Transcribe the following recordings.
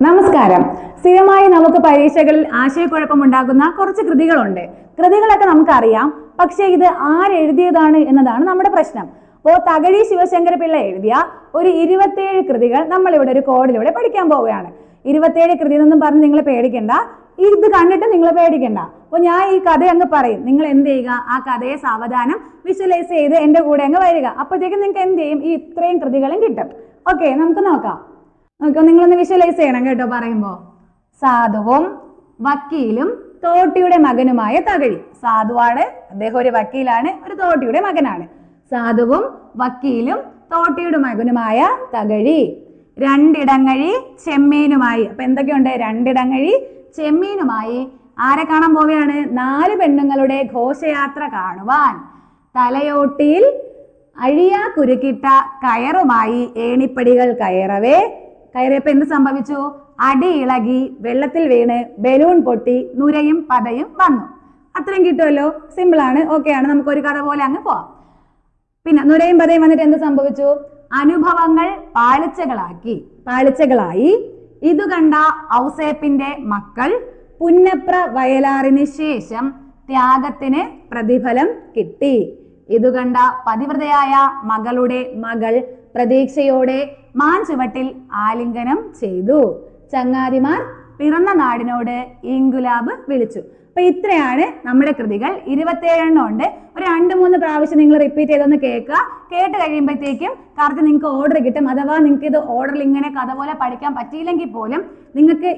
നമസ്കാരം. സ്ഥിരമായി നമുക്ക് പരീക്ഷകളിൽ ആശയക്കുഴപ്പമുണ്ടാകുന്ന കുറച്ച് കൃതികളുണ്ട്. കൃതികളൊക്കെ നമുക്കറിയാം, പക്ഷെ ഇത് ആരെഴുതിയതാണ് എന്നതാണ് നമ്മുടെ പ്രശ്നം. അപ്പോൾ തകഴി ശിവശങ്കര പിള്ള എഴുതിയ ഒരു 27 കൃതികൾ നമ്മളിവിടെ ഒരു കോഡിലൂടെ പഠിക്കാൻ പോവുകയാണ്. 27 കൃതി എന്നൊന്നും പറഞ്ഞ് നിങ്ങൾ പേടിക്കണ്ട, ഇത് കണ്ടിട്ട് നിങ്ങൾ പേടിക്കണ്ട. അപ്പോൾ ഞാൻ ഈ കഥ അങ്ങ് പറയും, നിങ്ങൾ എന്ത് ചെയ്യുക, ആ കഥയെ സാവധാനം വിഷ്വലൈസ് ചെയ്ത് എൻ്റെ കൂടെ അങ്ങ് വരിക. അപ്പോഴത്തേക്കും നിങ്ങൾക്ക് എന്ത് ചെയ്യും, ഈ ഇത്രയും കൃതികളും കിട്ടും. ഓക്കെ, നമുക്ക് നോക്കാം. നിങ്ങളൊന്ന് വിഷ്വലൈസ് ചെയ്യണം കേട്ടോ പറയുമ്പോൾ. സാധുവും വക്കീലും തോട്ടിയുടെ മകനുമായ തകഴി. സാധുവാണ്, അദ്ദേഹം ഒരു വക്കീലാണ്, ഒരു തോട്ടിയുടെ മകനാണ്. സാധുവും വക്കീലും തോട്ടിയുടെ മകനുമായ തകഴി. രണ്ടിടങ്ങഴി ചെമ്മീനുമായി. അപ്പൊ എന്തൊക്കെയുണ്ട്? രണ്ടിടങ്ങഴി ചെമ്മീനുമായി ആരെ കാണാൻ പോവുകയാണ്? 4 പെണ്ണുങ്ങളുടെ ഘോഷയാത്ര കാണുവാൻ. തലയോട്ടിയിൽ അഴിയാ കുരുക്കിട്ട കയറുമായി ഏണിപ്പടികൾ കയറിയപ്പോ എന്ത് സംഭവിച്ചു? അടി ഇളകി, വെള്ളത്തിൽ വീണ്, ബലൂൺ പൊട്ടി, നുരയും പതയും വന്നു. അത്രയും കിട്ടുമല്ലോ, സിമ്പിൾ ആണ്, ഓക്കെ ആണ്, നമുക്ക് ഒരു കഥ പോലെ അങ്ങ് പോവാം. പിന്നെ നുരയും പതയും വന്നിട്ട് എന്ത് സംഭവിച്ചു? അനുഭവങ്ങൾ പാളിച്ചകളായി. ഇത് കണ്ട ഔസേപ്പിന്റെ മക്കൾ പുന്നപ്ര വയലാറിന് ശേഷം ത്യാഗത്തിന് പ്രതിഫലം കിട്ടി. ഇത് കണ്ട പതിവ്രതയായ മകളുടെ മകൾ പ്രതീക്ഷയോടെ മാൻചുവട്ടിൽ ആലിംഗനം ചെയ്തു. ചങ്ങാതിമാർ പിറന്ന നാടിനോട് ഇൻകുലാബ് വിളിച്ചു. അപ്പൊ ഇത്രയാണ് നമ്മുടെ കൃതികൾ. 27 ഉണ്ട്. ഒരു 2-3 പ്രാവശ്യം നിങ്ങൾ റിപ്പീറ്റ് ചെയ്തൊന്ന് കേൾക്കുക. കേട്ട് കഴിയുമ്പോഴത്തേക്കും കറക്റ്റ് നിങ്ങൾക്ക് ഓർഡർ കിട്ടും. അഥവാ നിങ്ങൾക്ക് ഇത് ഓർഡറിൽ ഇങ്ങനെ കഥ പോലെ പഠിക്കാൻ പറ്റിയില്ലെങ്കിൽ പോലും നിങ്ങൾക്ക്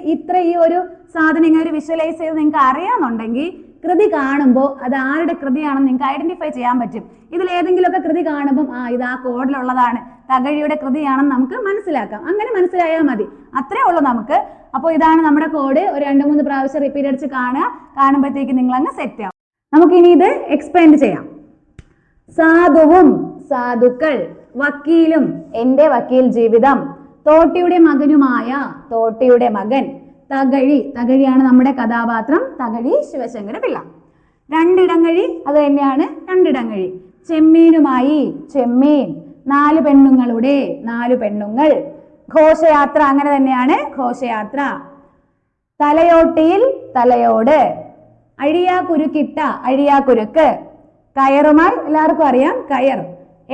ഈ ഒരു സാധനം ഇങ്ങനെ ഒരു വിഷ്വലൈസ് ചെയ്ത് നിങ്ങൾക്ക് അറിയാമെന്നുണ്ടെങ്കിൽ കൃതി കാണുമ്പോൾ അത് ആരുടെ കൃതിയാണെന്ന് നിങ്ങൾക്ക് ഐഡന്റിഫൈ ചെയ്യാൻ പറ്റും. ഇതിൽ ഏതെങ്കിലുമൊക്കെ കൃതി കാണുമ്പോൾ ഇത് ആ കോഡിലുള്ളതാണ്, തകഴിയുടെ കൃതിയാണെന്ന് നമുക്ക് മനസ്സിലാക്കാം. അങ്ങനെ മനസ്സിലായാൽ മതി, അത്രേ ഉള്ളൂ നമുക്ക്. അപ്പോൾ ഇതാണ് നമ്മുടെ കോഡ്. ഒരു 2-3 പ്രാവശ്യം റിപ്പീറ്റ് അടിച്ച് കാണുമ്പോഴത്തേക്ക് നിങ്ങൾ അങ്ങ് സെറ്റ് ആവും. നമുക്കിനി ഇത് എക്സ്പാൻഡ് ചെയ്യാം. സാധുവും സാധുക്കൾ, വക്കീലും എൻ്റെ വക്കീൽ ജീവിതം, തോട്ടിയുടെ മകനുമായ തോട്ടിയുടെ മകൻ, തകഴിയാണ് നമ്മുടെ കഥാപാത്രം, തകഴി ശിവശങ്കര പിള്ള. രണ്ടിടങ്ങഴി, അത് തന്നെയാണ് രണ്ടിടങ്ങഴി. ചെമ്മീനുമായി, ചെമ്മീൻ. 4 പെണ്ണുങ്ങളുടെ 4 പെണ്ണുങ്ങൾ. ഘോഷയാത്ര, അങ്ങനെ തന്നെയാണ് ഘോഷയാത്ര. തലയോട്ടിയിൽ തലയോട്. അഴിയാ കുരുക്കിട്ട അഴിയാക്കുരുക്ക്. കയറുമായി എല്ലാവർക്കും അറിയാം, കയർ.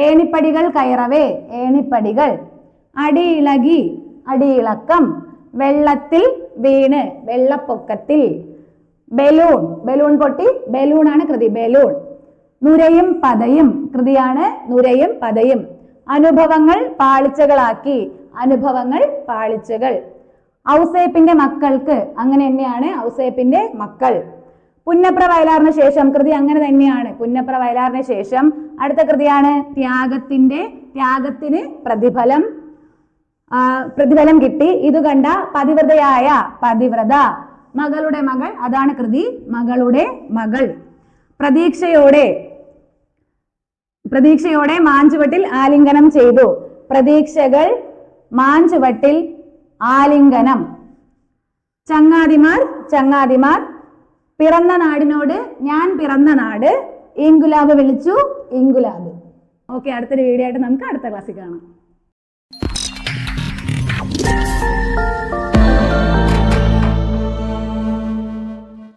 ഏണിപ്പടികൾ കയറവേ ഏണിപ്പടികൾ. അടിയിളകി അടിയിളക്കം. വെള്ളത്തിൽ വീണ് വെള്ളപ്പൊക്കത്തിൽ. ബലൂൺ പൊട്ടി, ബലൂണാണ് കൃതി, ബലൂൺ. നുരയും പതയും, കൃതിയാണ് നുരയും പതയും. അനുഭവങ്ങൾ പാളിച്ചകളാക്കി, അനുഭവങ്ങൾ പാളിച്ചകൾ. ഔസേപ്പിന്റെ മക്കൾക്ക്, അങ്ങനെ തന്നെയാണ് ഔസേപ്പിന്റെ മക്കൾ. പുന്നപ്ര വയലാറിന് ശേഷം, കൃതി അങ്ങനെ തന്നെയാണ്, പുന്നപ്ര വയലാറിന് ശേഷം. അടുത്ത കൃതിയാണ് ത്യാഗത്തിന് പ്രതിഫലം കിട്ടി. ഇത് കണ്ട പതിവ്രതയായ പതിവ്രത. മകളുടെ മകൾ, അതാണ് കൃതി, മകളുടെ മകൾ. പ്രതീക്ഷയോടെ മാഞ്ചുവട്ടിൽ ആലിംഗനം ചെയ്തു. പ്രതീക്ഷകൾ, മാഞ്ചുവട്ടിൽ, ആലിംഗനം. ചങ്ങാതിമാർ, പിറന്ന നാടിനോട് ഞാൻ പിറന്ന നാട്, ഇൻകുലാബ് വിളിച്ചു, ഇൻകുലാബ്. ഓക്കെ, അടുത്തൊരു വീഡിയോ ആയിട്ട് നമുക്ക് അടുത്ത ക്ലാസ്സിൽ കാണാം.